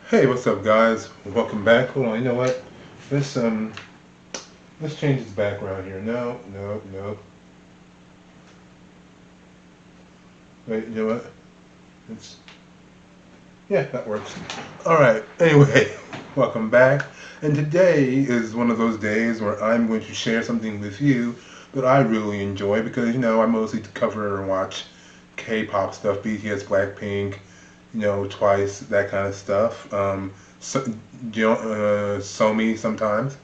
Hey, what's up, guys? Welcome back. Hold on, you know what? Let's um, let's change this background here. No, no, no. Wait, you know what? It's yeah, that works. All right. Anyway, welcome back. And today is one of those days where I'm going to share something with you that I really enjoy because I mostly cover and watch K-pop stuff, BTS, Blackpink, Twice, that kind of stuff. So, Somi sometimes.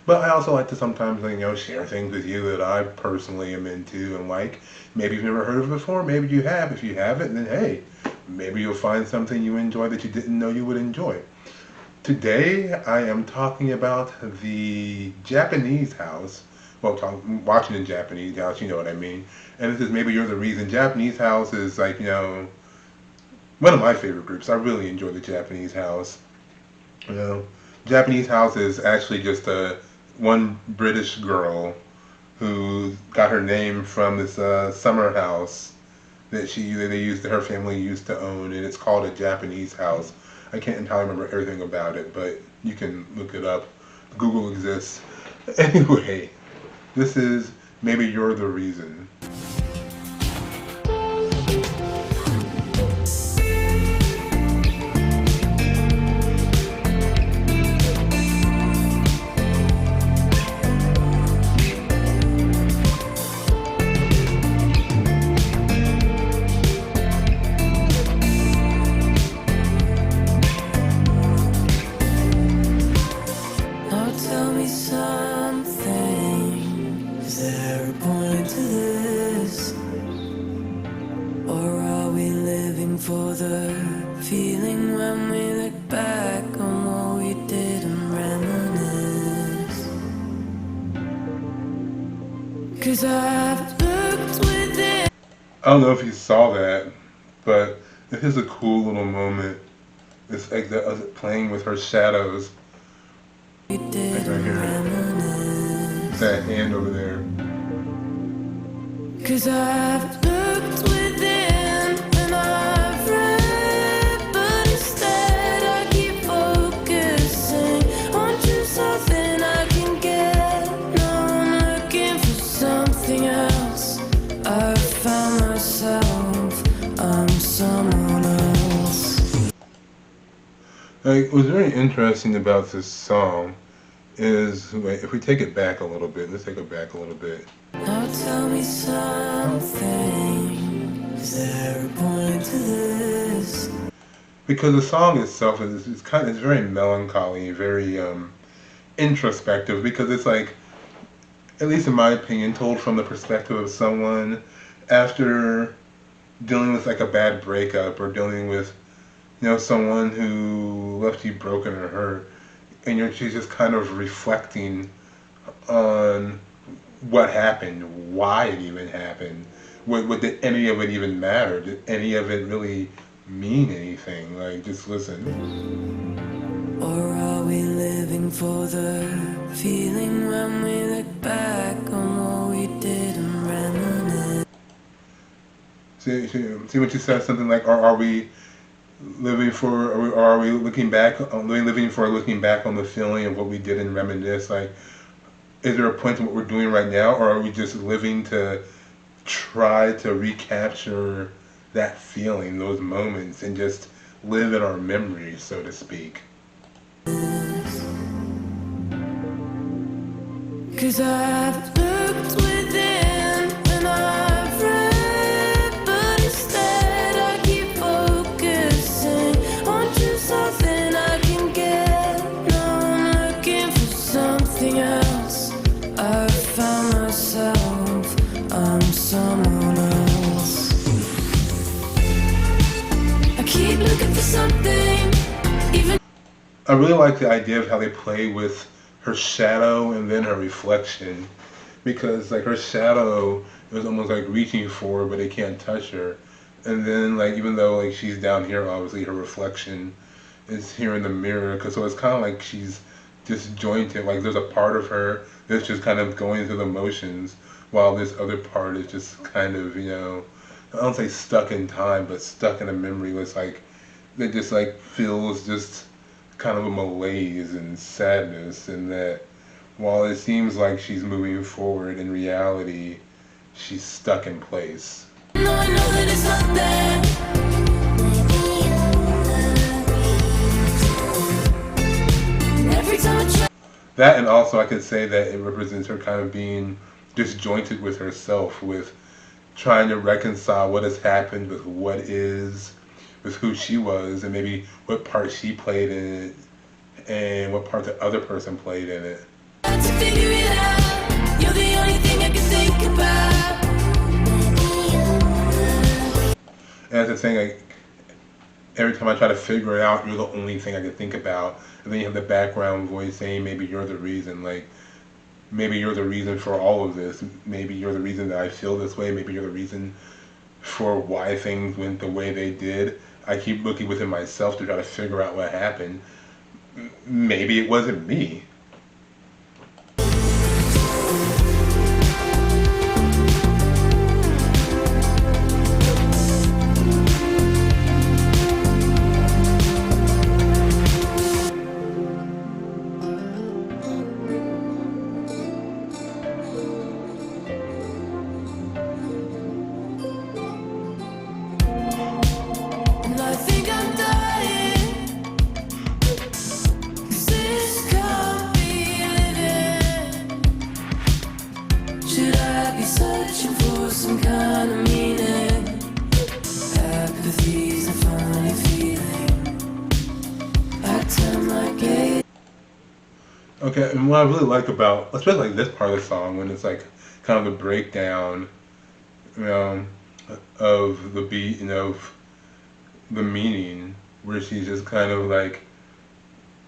But I also like to sometimes, share things with you that I personally am into and like. Maybe you've never heard of it before. Maybe you have. If you haven't, then hey, maybe you'll find something you enjoy that you didn't know you would enjoy. Today, I am talking about the Japanese house. Well, watching the Japanese house, you know what I mean. And this is maybe you're the reason. Japanese house is like, one of my favorite groups. I really enjoy the Japanese house. You know, Japanese house is actually just a one British girl who got her name from this summer house her family used to own, and it's called a Japanese house. I can't entirely remember everything about it, but you can look it up. Google exists. Anyway, this is maybe you're the reason. Now tell me something. Is there a point to this? Or are we living for the feeling when we look back on what we did and reminisce? 'Cause I've looked within. I don't know if you saw that, but this is a cool little moment. It's like playing with her shadows. We Like did right and here. reminisce. That hand over there. 'Cause I've looked within and I've read, but instead I keep focusing on just something I can get. Now I'm looking for something else. I've found myself, I'm someone else. Like, what's very interesting about this song is, wait, if we take it back a little bit, let's take it back a little bit. Now tell me something. Is there a point to this? Because the song itself it's very melancholy, very introspective. Because it's like, at least in my opinion, told from the perspective of someone after dealing with like a bad breakup or dealing with someone who left you broken or hurt, and she's just kind of reflecting on what happened, why it even happened, what did any of it even matter? Did any of it really mean anything? Like, just listen. Or are we living for the feeling when we look back on what we did and reminisce? See what you said? Something like, are we living for, are we looking back, living for looking back on the feeling of what we did and reminisce? Like, is there a point to what we're doing right now, or are we just living to try to recapture that feeling, those moments, and just live in our memories, so to speak? 'Cause I've looked within and I've read, but instead I keep focusing on just something I can get. Now I'm looking for something else. I've found myself, I'm someone else. I keep looking for something, even. I really like the idea of how they play with her shadow and then her reflection, because like her shadow is almost like reaching for her, but it can't touch her. And then like even though like she's down here, obviously her reflection is here in the mirror. Cause so it's kind of like she's disjointed. Like there's a part of her that's just kind of going through the motions, while this other part is just kind of I don't say stuck in time, but stuck in a memory. It's like that just like feels just kind of a malaise and sadness, and that while it seems like she's moving forward, in reality, she's stuck in place. No, I know that it's not there. And every time I try. That, and also I could say that it represents her kind of being disjointed with herself, with trying to reconcile what has happened with what is, with who she was, and maybe what part she played in it, and what part the other person played in it. To figure it out, you're the only thing I can think about. And that's the thing, like, every time I try to figure it out, you're the only thing I can think about. And then you have the background voice saying, maybe you're the reason, like, maybe you're the reason for all of this. Maybe you're the reason that I feel this way. Maybe you're the reason for why things went the way they did. I keep looking within myself to try to figure out what happened. Maybe it wasn't me. And I think I'm dying. 'Cause this can't be living. Should I be searching for some kind of meaning? Apathy's a funny feeling. I turn my gaze. Okay, and what I really like about, especially like this part of the song, when it's like kind of the breakdown, you know, of the beat and of the meaning, where she's just kind of like,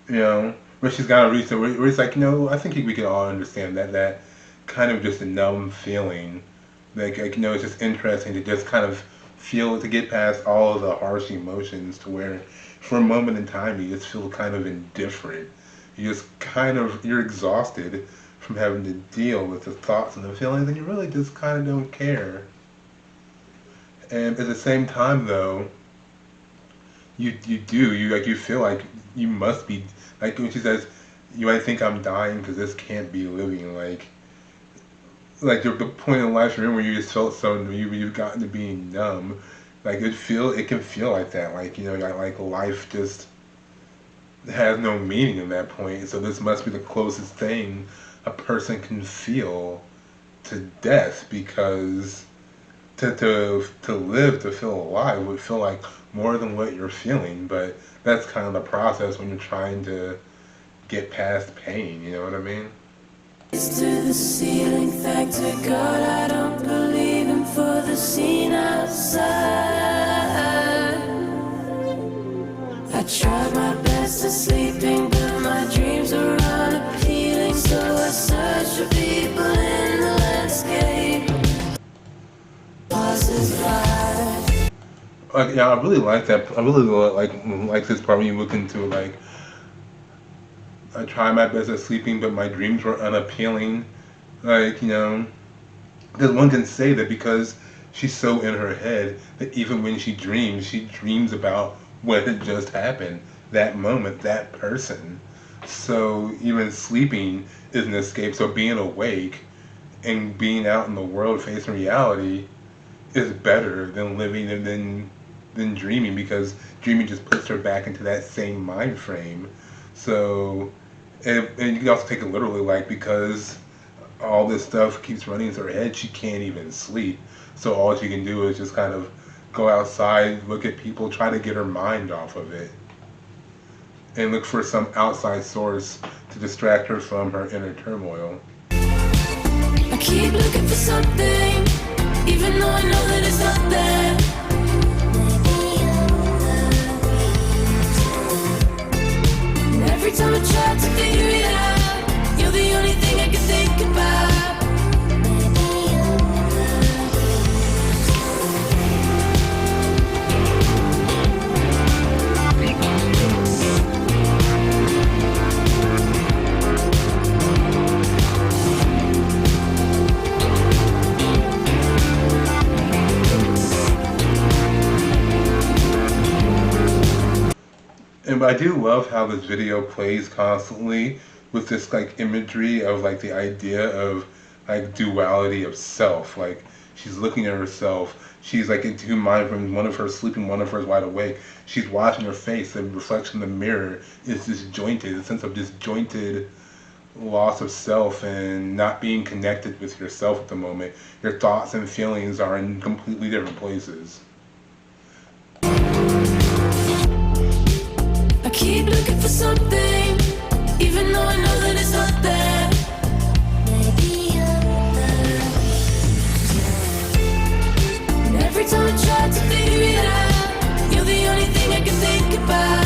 where she's got to reach the, where it's like, I think we can all understand that kind of just a numb feeling. Like, it's just interesting to just kind of feel, to get past all of the harsh emotions to where for a moment in time you just feel kind of indifferent. You're exhausted from having to deal with the thoughts and the feelings, and you really just kind of don't care. And at the same time, though, you feel like you must be, like when she says, "You might think I'm dying because this can't be living." Like the point in life you're in where you just felt so you've gotten to being numb. Like it can feel like that. Like like life just has no meaning at that point. So this must be the closest thing a person can feel to death, because to live, to feel alive would feel like more than what you're feeling. But that's kind of the process when you're trying to get past pain, you know what I mean? It's to the ceiling, thank to God I don't believe him for the scene outside. I tried my best at sleeping, but my dreams are unappealing, so I search for people in the landscape. Passes by. Like, yeah, I really like that. I really like this part when you look into it, like, I try my best at sleeping, but my dreams were unappealing. Like, because one can say that because she's so in her head that even when she dreams about what had just happened, that moment, that person. So even sleeping is an escape. So being awake and being out in the world facing reality is better than living and than dreaming, because dreaming just puts her back into that same mind frame. So, and you can also take it literally, like, because all this stuff keeps running through her head, she can't even sleep. So all she can do is just kind of go outside, look at people, try to get her mind off of it, and look for some outside source to distract her from her inner turmoil. I keep looking for something, even though I know that it's not there. And every time I try to figure it out, you're the only thing I can think about. And but I do love how this video plays constantly with this like imagery of like the idea of like duality of self. Like she's looking at herself. She's like in two minds when one of her is sleeping, one of her is wide awake. She's watching her face. The reflection in the mirror is disjointed. A sense of disjointed loss of self and not being connected with yourself at the moment. Your thoughts and feelings are in completely different places. I keep looking for something, even though I know that it's not there. Maybe I'm there. And every time I try to figure it out, you're the only thing I can think about.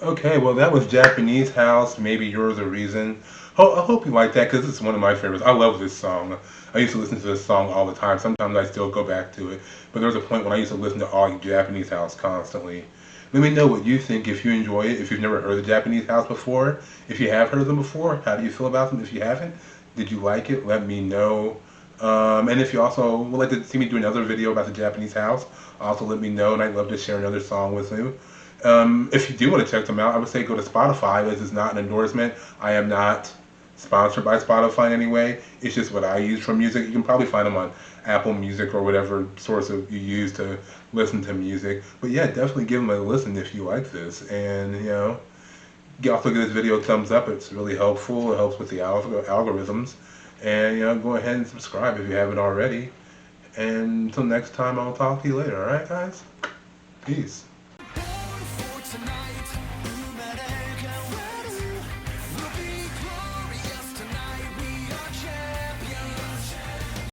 Okay, well that was Japanese House, Maybe You're the Reason. I hope you like that because it's one of my favorites. I love this song. I used to listen to this song all the time. Sometimes I still go back to it. But there was a point when I used to listen to all Japanese House constantly. Let me know what you think if you enjoy it, if you've never heard of Japanese House before. If you have heard of them before, how do you feel about them? If you haven't, did you like it? Let me know. And if you also would like to see me do another video about the Japanese House, also let me know and I'd love to share another song with you. If you do want to check them out, I would say go to Spotify. This is not an endorsement. I am not sponsored by Spotify in any way. It's just what I use for music. You can probably find them on Apple Music or whatever source of you use to listen to music. But yeah, definitely give them a listen if you like this. And you also give this video a thumbs up. It's really helpful. It helps with the algorithms. And go ahead and subscribe if you haven't already. And until next time, I'll talk to you later. All right, guys? Peace.